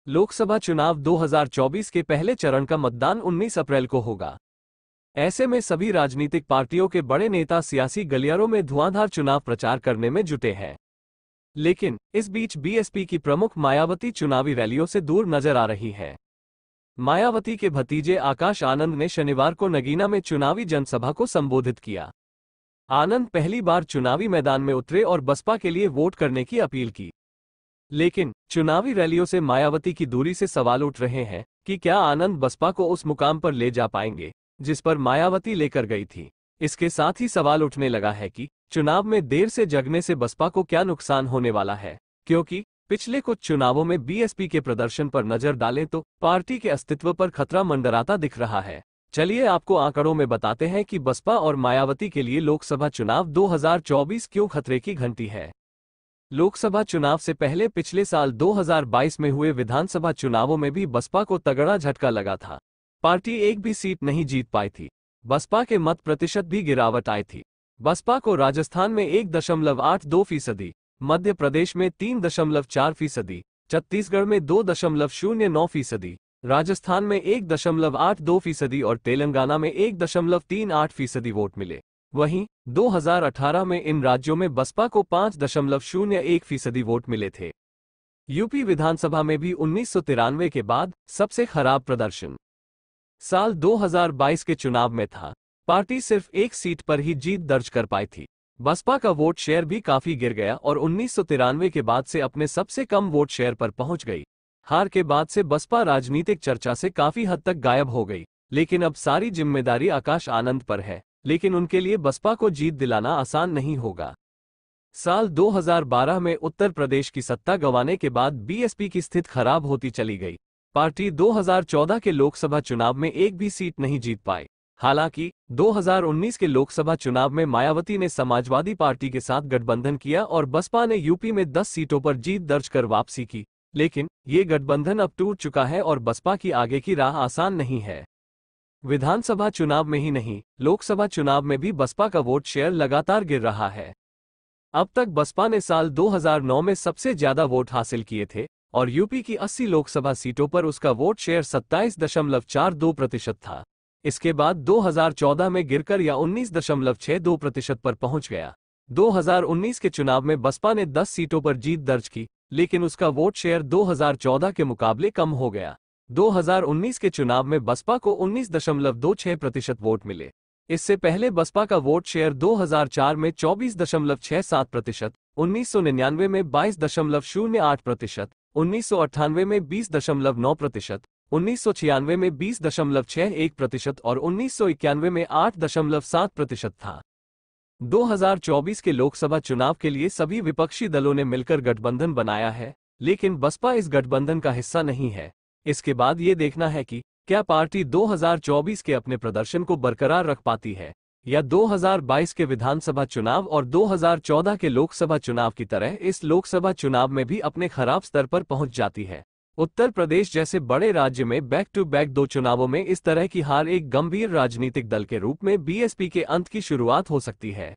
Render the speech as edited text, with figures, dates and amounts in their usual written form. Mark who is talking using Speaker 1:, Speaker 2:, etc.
Speaker 1: लोकसभा चुनाव 2024 के पहले चरण का मतदान 19 अप्रैल को होगा। ऐसे में सभी राजनीतिक पार्टियों के बड़े नेता सियासी गलियारों में धुआंधार चुनाव प्रचार करने में जुटे हैं। लेकिन इस बीच बीएसपी की प्रमुख मायावती चुनावी रैलियों से दूर नजर आ रही हैं। मायावती के भतीजे आकाश आनंद ने शनिवार को नगीना में चुनावी जनसभा को संबोधित किया। आनंद पहली बार चुनावी मैदान में उतरे और बसपा के लिए वोट करने की अपील की। लेकिन चुनावी रैलियों से मायावती की दूरी से सवाल उठ रहे हैं कि क्या आनंद बसपा को उस मुकाम पर ले जा पाएंगे जिस पर मायावती लेकर गई थी। इसके साथ ही सवाल उठने लगा है कि चुनाव में देर से जगने से बसपा को क्या नुकसान होने वाला है, क्योंकि पिछले कुछ चुनावों में बीएसपी के प्रदर्शन पर नजर डालें तो पार्टी के अस्तित्व पर खतरा मंडराता दिख रहा है। चलिए आपको आंकड़ों में बताते हैं कि बसपा और मायावती के लिए लोकसभा चुनाव 2024 क्यों खतरे की घंटी है। लोकसभा चुनाव से पहले पिछले साल 2022 में हुए विधानसभा चुनावों में भी बसपा को तगड़ा झटका लगा था। पार्टी एक भी सीट नहीं जीत पाई थी। बसपा के मत प्रतिशत भी गिरावट आई थी। बसपा को राजस्थान में 1.82%, मध्य प्रदेश में 3.4%, छत्तीसगढ़ में 2.09%, राजस्थान में 1.82% और तेलंगाना में 1.38% वोट मिले। वहीं 2018 में इन राज्यों में बसपा को 5.01% वोट मिले थे। यूपी विधानसभा में भी 1993 के बाद सबसे खराब प्रदर्शन साल 2022 के चुनाव में था। पार्टी सिर्फ एक सीट पर ही जीत दर्ज कर पाई थी। बसपा का वोट शेयर भी काफी गिर गया और 1993 के बाद से अपने सबसे कम वोट शेयर पर पहुंच गई। हार के बाद से बसपा राजनीतिक चर्चा से काफी हद तक गायब हो गई। लेकिन अब सारी जिम्मेदारी आकाश आनंद पर है। लेकिन उनके लिए बसपा को जीत दिलाना आसान नहीं होगा। साल 2012 में उत्तर प्रदेश की सत्ता गंवाने के बाद बीएसपी की स्थिति खराब होती चली गई। पार्टी 2014 के लोकसभा चुनाव में एक भी सीट नहीं जीत पाई। हालांकि 2019 के लोकसभा चुनाव में मायावती ने समाजवादी पार्टी के साथ गठबंधन किया और बसपा ने यूपी में 10 सीटों पर जीत दर्ज कर वापसी की। लेकिन ये गठबंधन अब टूट चुका है और बसपा की आगे की राह आसान नहीं है। विधानसभा चुनाव में ही नहीं, लोकसभा चुनाव में भी बसपा का वोट शेयर लगातार गिर रहा है। अब तक बसपा ने साल 2009 में सबसे ज्यादा वोट हासिल किए थे और यूपी की 80 लोकसभा सीटों पर उसका वोट शेयर 27.42% था। इसके बाद 2014 में गिरकर या 19.62% पर पहुंच गया। 2019 के चुनाव में बसपा ने 10 सीटों पर जीत दर्ज की, लेकिन उसका वोट शेयर 2014 के मुकाबले कम हो गया। 2019 के चुनाव में बसपा को 19.26% वोट मिले। इससे पहले बसपा का वोट शेयर 2004 में 24.67%, 1999 में 22.08%, 1998 में 20.9%, 1996 में 20.61% और 1991 में 8.7% था। 2024 के लोकसभा चुनाव के लिए सभी विपक्षी दलों ने मिलकर गठबंधन बनाया है, लेकिन बसपा इस गठबंधन का हिस्सा नहीं है। इसके बाद ये देखना है कि क्या पार्टी 2024 के अपने प्रदर्शन को बरकरार रख पाती है या 2022 के विधानसभा चुनाव और 2014 के लोकसभा चुनाव की तरह इस लोकसभा चुनाव में भी अपने खराब स्तर पर पहुंच जाती है। उत्तर प्रदेश जैसे बड़े राज्य में बैक टू बैक 2 चुनावों में इस तरह की हार एक गंभीर राजनीतिक दल के रूप में बीएसपी के अंत की शुरुआत हो सकती है।